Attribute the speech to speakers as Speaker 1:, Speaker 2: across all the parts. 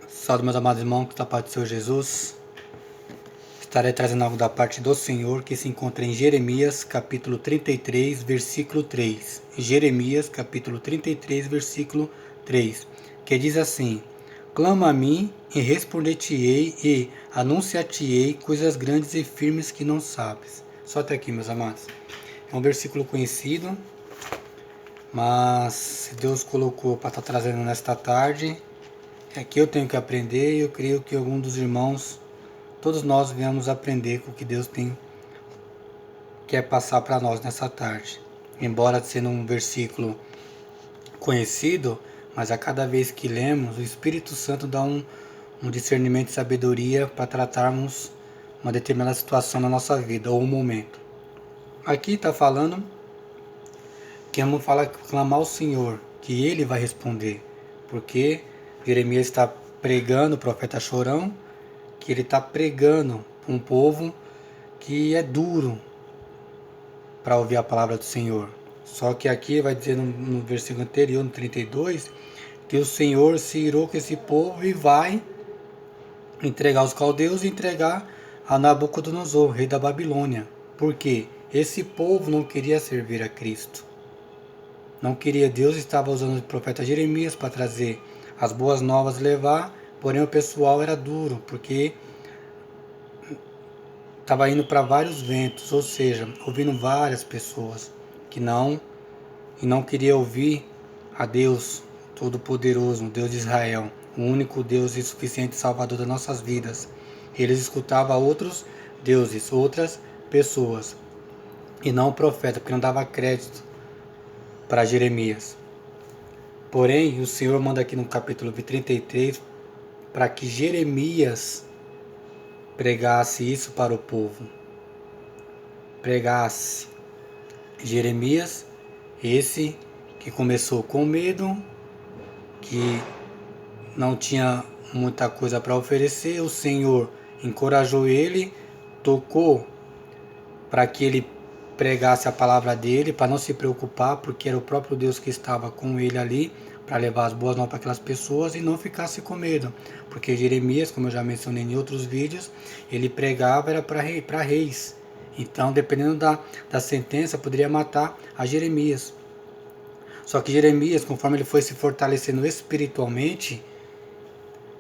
Speaker 1: Salve, meus amados irmãos, que da parte do Senhor Jesus. Estarei trazendo algo da parte do Senhor que se encontra em Jeremias, capítulo 33, versículo 3. Jeremias, capítulo 33, versículo 3, que diz assim: Clama a mim e responder-te-ei e anunciar-te-ei coisas grandes e firmes que não sabes. Só até aqui, meus amados. É um versículo conhecido, mas se Deus colocou para estar trazendo nesta tarde, é que eu tenho que aprender e eu creio que algum dos irmãos, todos nós viemos aprender com o que Deus quer passar para nós nessa tarde. Embora sendo um versículo conhecido, mas a cada vez que lemos, o Espírito Santo dá um discernimento e sabedoria para tratarmos uma determinada situação na nossa vida ou um momento. Aqui está falando que vamos clamar ao Senhor, que Ele vai responder, porque Jeremias está pregando, o profeta Chorão, que ele está pregando para um povo que é duro para ouvir a palavra do Senhor. Só que aqui vai dizer no versículo anterior, no 32, que o Senhor se irou com esse povo e vai entregar os caldeus e entregar a Nabucodonosor, rei da Babilônia. Por quê? Esse povo não queria servir a Cristo. Não queria. Deus estava usando o profeta Jeremias para trazer as boas novas, levar, porém o pessoal era duro, porque estava indo para vários ventos, ou seja, ouvindo várias pessoas que não queria ouvir a Deus Todo-Poderoso, Deus de Israel, o único Deus e suficiente Salvador das nossas vidas. Eles escutavam outros deuses, outras pessoas, e não o profeta, porque não dava crédito para Jeremias. Porém, o Senhor manda aqui no capítulo 33 para que Jeremias pregasse isso para o povo. Pregasse. Jeremias, esse que começou com medo, que não tinha muita coisa para oferecer, o Senhor encorajou ele, tocou para que ele pregasse a palavra dele, para não se preocupar, porque era o próprio Deus que estava com ele ali, para levar as boas novas para aquelas pessoas e não ficasse com medo. Porque Jeremias, como eu já mencionei em outros vídeos, ele pregava era para reis. Então, dependendo da sentença, poderia matar a Jeremias. Só que Jeremias, conforme ele foi se fortalecendo espiritualmente,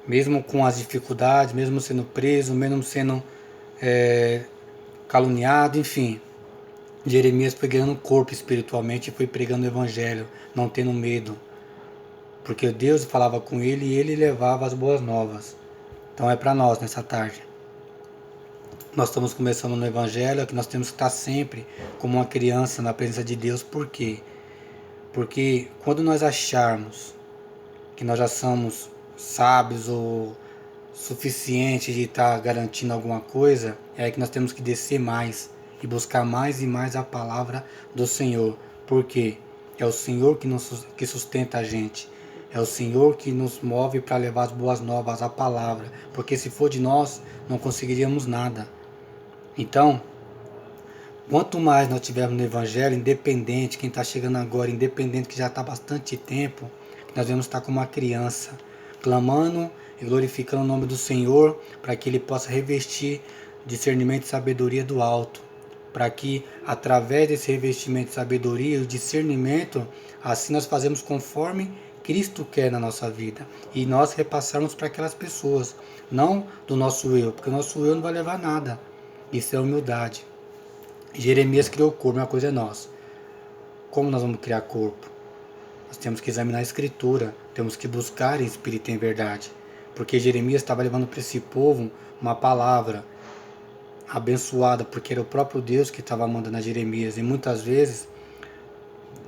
Speaker 1: mesmo com as dificuldades, mesmo sendo preso, mesmo sendo caluniado, enfim, Jeremias foi ganhando corpo espiritualmente e foi pregando o evangelho, não tendo medo. Porque Deus falava com ele e ele levava as boas novas. Então é para nós nessa tarde. Nós estamos começando no evangelho, que nós temos que estar sempre como uma criança na presença de Deus. Por quê? Porque quando nós acharmos que nós já somos sábios ou suficientes de estar garantindo alguma coisa, é que nós temos que descer mais e buscar mais e mais a palavra do Senhor. Porque é o Senhor que sustenta a gente. É o Senhor que nos move para levar as boas novas, a palavra. Porque se for de nós, não conseguiríamos nada. Então, quanto mais nós tivermos no Evangelho, independente, quem está chegando agora, independente, que já está há bastante tempo, nós vamos estar como uma criança, clamando e glorificando o nome do Senhor, para que Ele possa revestir discernimento e sabedoria do alto. Para que, através desse revestimento de sabedoria e discernimento, assim nós fazemos conforme Cristo quer na nossa vida. E nós repassarmos para aquelas pessoas, não do nosso eu, porque o nosso eu não vai levar nada. Isso é humildade. Jeremias criou corpo, uma coisa é nós. Como nós vamos criar corpo? Nós temos que examinar a escritura, temos que buscar em espírito e em verdade. Porque Jeremias estava levando para esse povo uma palavra abençoada, porque era o próprio Deus que estava mandando a Jeremias. E muitas vezes,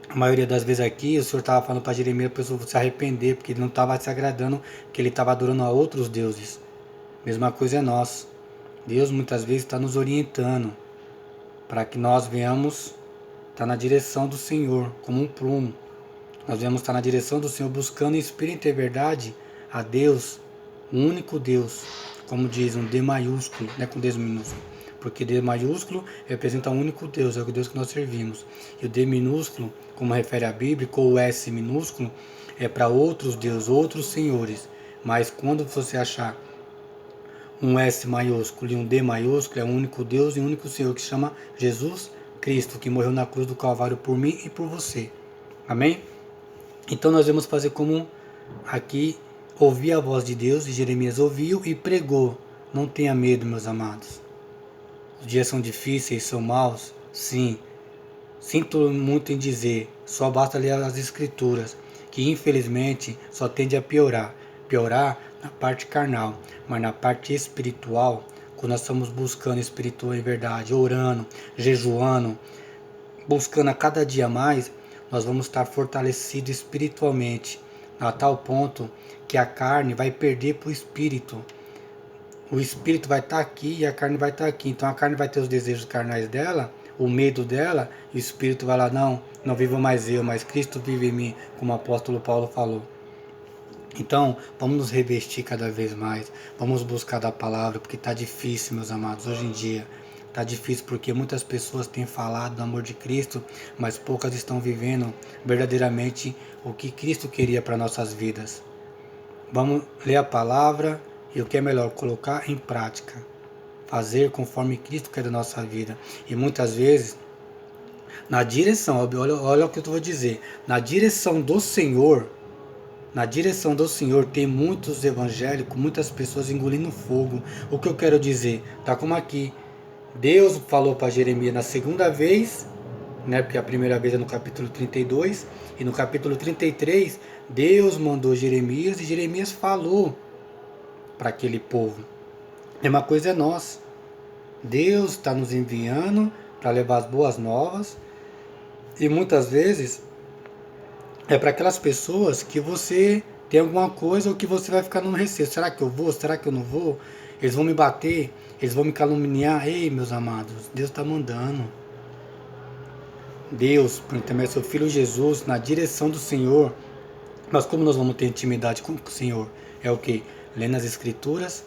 Speaker 1: a maioria das vezes aqui, o Senhor estava falando para Jeremias para a pessoa se arrepender, porque ele não estava se agradando, que ele estava adorando a outros deuses. Mesma coisa é nós. Deus muitas vezes está nos orientando para que nós venhamos estar na direção do Senhor, como um prumo. Nós venhamos estar na direção do Senhor, buscando em espírito e verdade a Deus, o único Deus, como diz, um D maiúsculo, não é com D minúsculo, porque D maiúsculo representa o único Deus, é o Deus que nós servimos. E o D minúsculo, como refere a Bíblia, ou o S minúsculo, é para outros deuses, outros senhores. Mas quando você achar um S maiúsculo e um D maiúsculo, é o único Deus e o único Senhor que se chama Jesus Cristo, que morreu na cruz do Calvário por mim e por você. Amém? Então nós vamos fazer como aqui, ouvir a voz de Deus, e Jeremias ouviu e pregou. Não tenha medo, meus amados. Os dias são difíceis, são maus? Sim. Sinto muito em dizer, só basta ler as Escrituras, que infelizmente só tende a piorar. Piorar na parte carnal, mas na parte espiritual, quando nós estamos buscando espiritual em verdade, orando, jejuando, buscando a cada dia mais, nós vamos estar fortalecidos espiritualmente, a tal ponto que a carne vai perder para o espírito. O espírito vai estar aqui e a carne vai estar aqui. Então a carne vai ter os desejos carnais dela, o medo dela, e o espírito vai lá, não vivo mais eu, mas Cristo vive em mim, como o apóstolo Paulo falou. Então, vamos nos revestir cada vez mais, vamos buscar da palavra, porque está difícil, meus amados, hoje em dia. Está difícil porque muitas pessoas têm falado do amor de Cristo, mas poucas estão vivendo verdadeiramente o que Cristo queria para nossas vidas. Vamos ler a palavra e o que é melhor, colocar em prática. Fazer conforme Cristo quer da nossa vida. E muitas vezes, na direção, olha o que eu vou dizer, na direção do Senhor, tem muitos evangélicos, muitas pessoas engolindo fogo. O que eu quero dizer? Tá como aqui. Deus falou para Jeremias na segunda vez, né, porque a primeira vez é no capítulo 32, e no capítulo 33, Deus mandou Jeremias, e Jeremias falou para aquele povo. A mesma coisa é nós. Deus está nos enviando para levar as boas novas, e muitas vezes é para aquelas pessoas que você tem alguma coisa ou que você vai ficar no receio. Será que eu vou? Será que eu não vou? Eles vão me bater? Eles vão me caluniar? Ei, meus amados, Deus está mandando. Deus, por intermédio do seu Filho Jesus, na direção do Senhor. Mas como nós vamos ter intimidade com o Senhor? É o que? Lendo as Escrituras,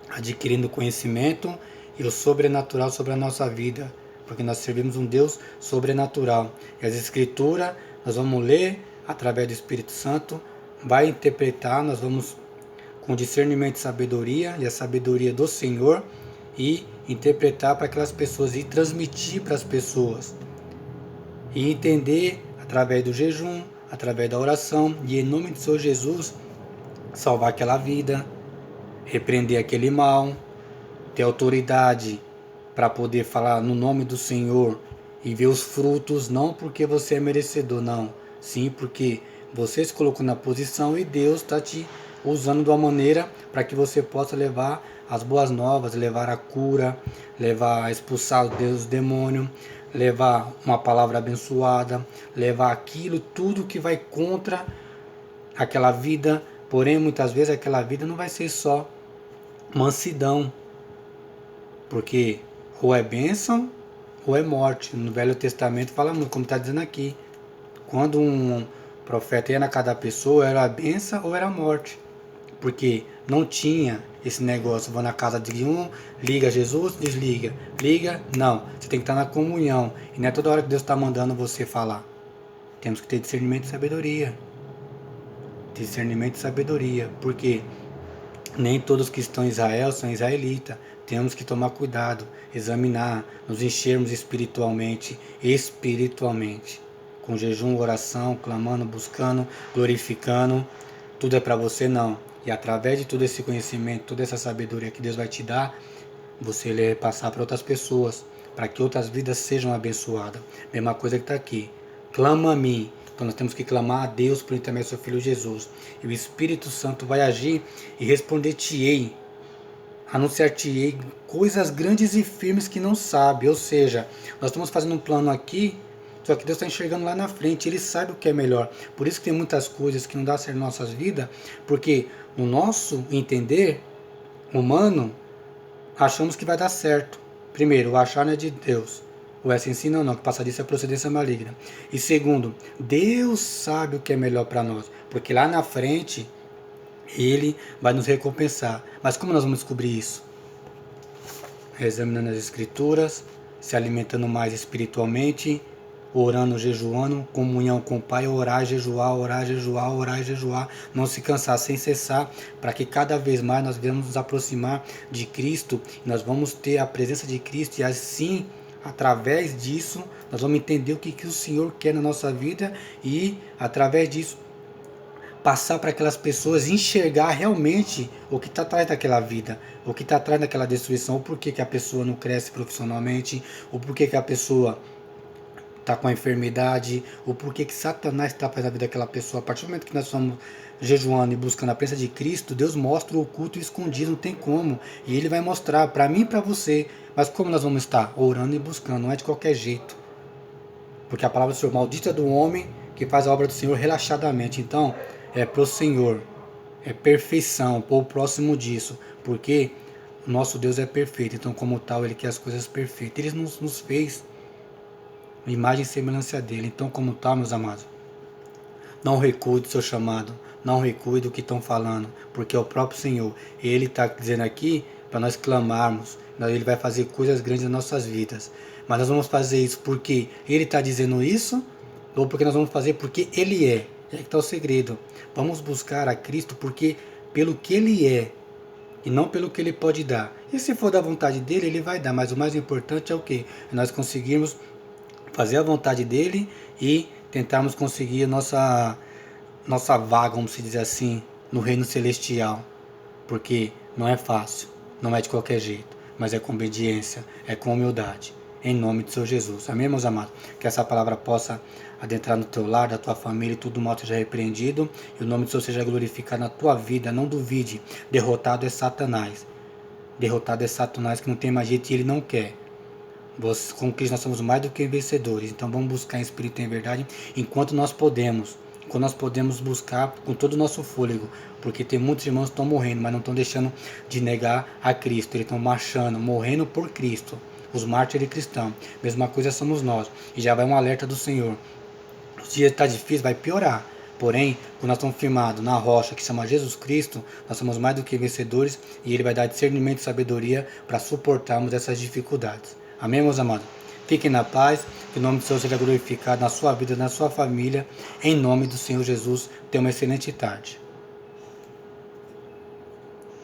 Speaker 1: adquirindo conhecimento e o sobrenatural sobre a nossa vida. Porque nós servimos um Deus sobrenatural. E as Escrituras, nós vamos ler através do Espírito Santo, vai interpretar, nós vamos com discernimento e sabedoria, e a sabedoria do Senhor, e interpretar para aquelas pessoas, e transmitir para as pessoas. E entender através do jejum, através da oração, e em nome do Senhor Jesus, salvar aquela vida, repreender aquele mal, ter autoridade para poder falar no nome do Senhor e ver os frutos, não porque você é merecedor, não. Sim, porque você se colocou na posição e Deus está te usando de uma maneira para que você possa levar as boas novas, levar a cura, levar a expulsar os demônios, levar uma palavra abençoada, levar aquilo, tudo que vai contra aquela vida. Porém, muitas vezes aquela vida não vai ser só mansidão, porque ou é bênção ou é morte. No Velho Testamento fala muito, como está dizendo aqui. Quando um profeta ia na casa da pessoa, era a bênção ou era a morte. Porque não tinha esse negócio, vou na casa de um, liga Jesus, desliga. Liga, não. Você tem que estar na comunhão. E não é toda hora que Deus está mandando você falar. Temos que ter discernimento e sabedoria. Discernimento e sabedoria. Porque nem todos que estão em Israel são israelitas. Temos que tomar cuidado, examinar, nos enchermos espiritualmente, com jejum, oração, clamando, buscando, glorificando. Tudo é para você, não. E através de todo esse conhecimento, toda essa sabedoria que Deus vai te dar, você vai passar para outras pessoas, para que outras vidas sejam abençoadas. Mesma coisa que está aqui. Clama a mim. Então nós temos que clamar a Deus por intermédio do seu Filho Jesus. E o Espírito Santo vai agir e responder-te-ei. Anunciar-te-ei coisas grandes e firmes que não sabe. Ou seja, nós estamos fazendo um plano aqui, só que Deus está enxergando lá na frente. Ele sabe o que é melhor. Por isso que tem muitas coisas que não dá certo em nossas vidas, porque no nosso entender humano, achamos que vai dar certo. Primeiro, o achar não é de Deus. O essa ensina não, que passar disso é procedência maligna. E segundo, Deus sabe o que é melhor para nós, porque lá na frente Ele vai nos recompensar. Mas como nós vamos descobrir isso? Examinando as Escrituras, se alimentando mais espiritualmente, orando, jejuando, comunhão com o Pai, orar, jejuar, orar, jejuar, orar, jejuar, não se cansar sem cessar, para que cada vez mais nós venhamos nos aproximar de Cristo, nós vamos ter a presença de Cristo e assim, através disso, nós vamos entender o que o Senhor quer na nossa vida e, através disso, passar para aquelas pessoas enxergar realmente o que está atrás daquela vida, o que está atrás daquela destruição, o porquê que a pessoa não cresce profissionalmente, o porquê que a pessoa está com a enfermidade, o porquê que Satanás está fazendo a vida daquela pessoa. A partir do momento que nós estamos jejuando e buscando a presença de Cristo, Deus mostra o oculto e o escondido, não tem como. E Ele vai mostrar para mim e para você. Mas como nós vamos estar? Orando e buscando, não é de qualquer jeito. Porque a palavra do Senhor, maldita do homem que faz a obra do Senhor relaxadamente. Então, é pro Senhor, é perfeição, por próximo disso. Porque o nosso Deus é perfeito, então como tal Ele quer as coisas perfeitas. Ele nos fez imagem e semelhança dele. Então, como tal, meus amados, não recue do seu chamado, não recue do que estão falando, porque é o próprio Senhor. Ele está dizendo aqui para nós clamarmos, Ele vai fazer coisas grandes nas nossas vidas. Mas nós vamos fazer isso porque Ele está dizendo isso, ou porque nós vamos fazer porque Ele é. É que está o segredo. Vamos buscar a Cristo porque pelo que Ele é, e não pelo que Ele pode dar. E se for da vontade dEle, Ele vai dar, mas o mais importante é o quê? É nós conseguirmos fazer a vontade dEle e tentarmos conseguir a nossa vaga, vamos dizer assim, no reino celestial. Porque não é fácil, não é de qualquer jeito, mas é com obediência, é com humildade. Em nome de Senhor Jesus. Amém, meus amados? Que essa palavra possa adentrar no teu lar, da tua família, e tudo mal seja repreendido, e o nome do Senhor seja glorificado na tua vida. Não duvide, derrotado é Satanás. Derrotado é Satanás que não tem mais jeito e ele não quer. Com Cristo nós somos mais do que vencedores. Então vamos buscar em espírito e em verdade enquanto nós podemos. Quando nós podemos buscar com todo o nosso fôlego. Porque tem muitos irmãos que estão morrendo, mas não estão deixando de negar a Cristo. Eles estão marchando, morrendo por Cristo. Os mártires cristãos. Mesma coisa somos nós. E já vai um alerta do Senhor. Os dias está difícil, vai piorar. Porém, quando nós estamos firmados na rocha que se chama Jesus Cristo, nós somos mais do que vencedores e Ele vai dar discernimento e sabedoria para suportarmos essas dificuldades. Amém, meus amados? Fiquem na paz, que o nome do Senhor seja glorificado na sua vida, na sua família. Em nome do Senhor Jesus, tenha uma excelente tarde.